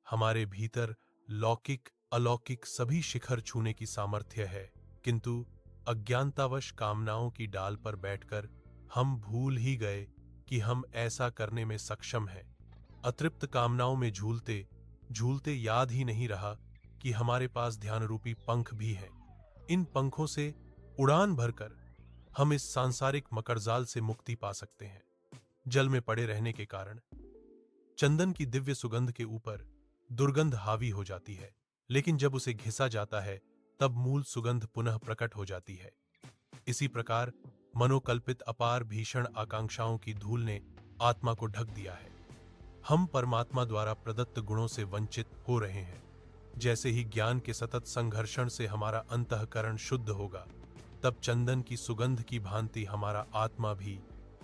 हमारे भीतर लौकिक अलौकिक सभी शिखर छूने की सामर्थ्य है, किंतु अज्ञानतावश कामनाओं की डाल पर बैठकर हम भूल ही गए कि हम ऐसा करने में सक्षम हैं। अतृप्त कामनाओं में झूलते झूलते याद ही नहीं रहा कि हमारे पास ध्यान रूपी पंख भी हैं। इन पंखों से उड़ान भरकर हम इस सांसारिक मकड़जाल से मुक्ति पा सकते हैं। जल में पड़े रहने के कारण चंदन की दिव्य सुगंध के ऊपर दुर्गंध हावी हो जाती है, लेकिन जब उसे घिसा जाता है तब मूल सुगंध पुनः प्रकट हो जाती है। इसी प्रकार मनोकल्पित अपार भीषण आकांक्षाओं की धूल ने आत्मा को ढक दिया है। हम परमात्मा द्वारा प्रदत्त गुणों से वंचित हो रहे हैं। जैसे ही ज्ञान के सतत संघर्षण से हमारा अंतःकरण शुद्ध होगा, तब चंदन की सुगंध की भांति हमारा आत्मा भी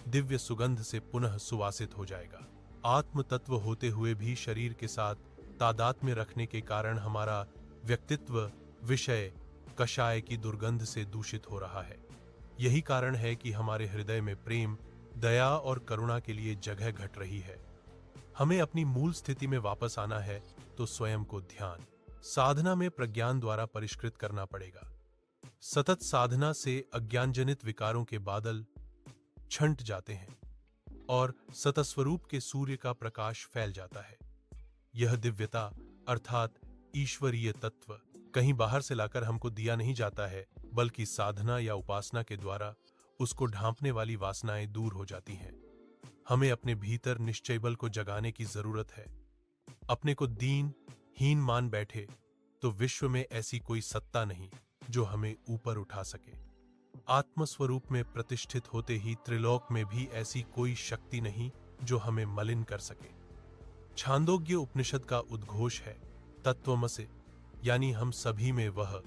दिव्य सुगंध से पुनः सुवासित हो जाएगा। आत्म तत्व होते हुए भी शरीर के साथ तादात्म्य रखने के कारण हमारा व्यक्तित्व विषय कषाय की दुर्गंध से दूषित हो रहा है। यही कारण है कि हमारे हृदय में प्रेम, दया और करुणा के लिए जगह घट रही है। हमें अपनी मूल स्थिति में वापस आना है तो स्वयं को ध्यान साधना में प्रज्ञान द्वारा परिष्कृत करना पड़ेगा। सतत साधना से अज्ञानजनित विकारों के बादल छंट जाते हैं और सतस्वरूप के सूर्य का प्रकाश फैल जाता है। यह दिव्यता अर्थात ईश्वरीय तत्व कहीं बाहर से लाकर हमको दिया नहीं जाता है, बल्कि साधना या उपासना के द्वारा उसको ढांपने वाली वासनाएं दूर हो जाती हैं। हमें अपने भीतर निश्चय बल को जगाने की जरूरत है। अपने को दीन हीन मान बैठे तो विश्व में ऐसी कोई सत्ता नहीं जो हमें ऊपर उठा सके। आत्मस्वरूप में प्रतिष्ठित होते ही त्रिलोक में भी ऐसी कोई शक्ति नहीं जो हमें मलिन कर सके। छांदोग्य उपनिषद का उद्घोष है, तत्वमसि, यानी हम सभी में वह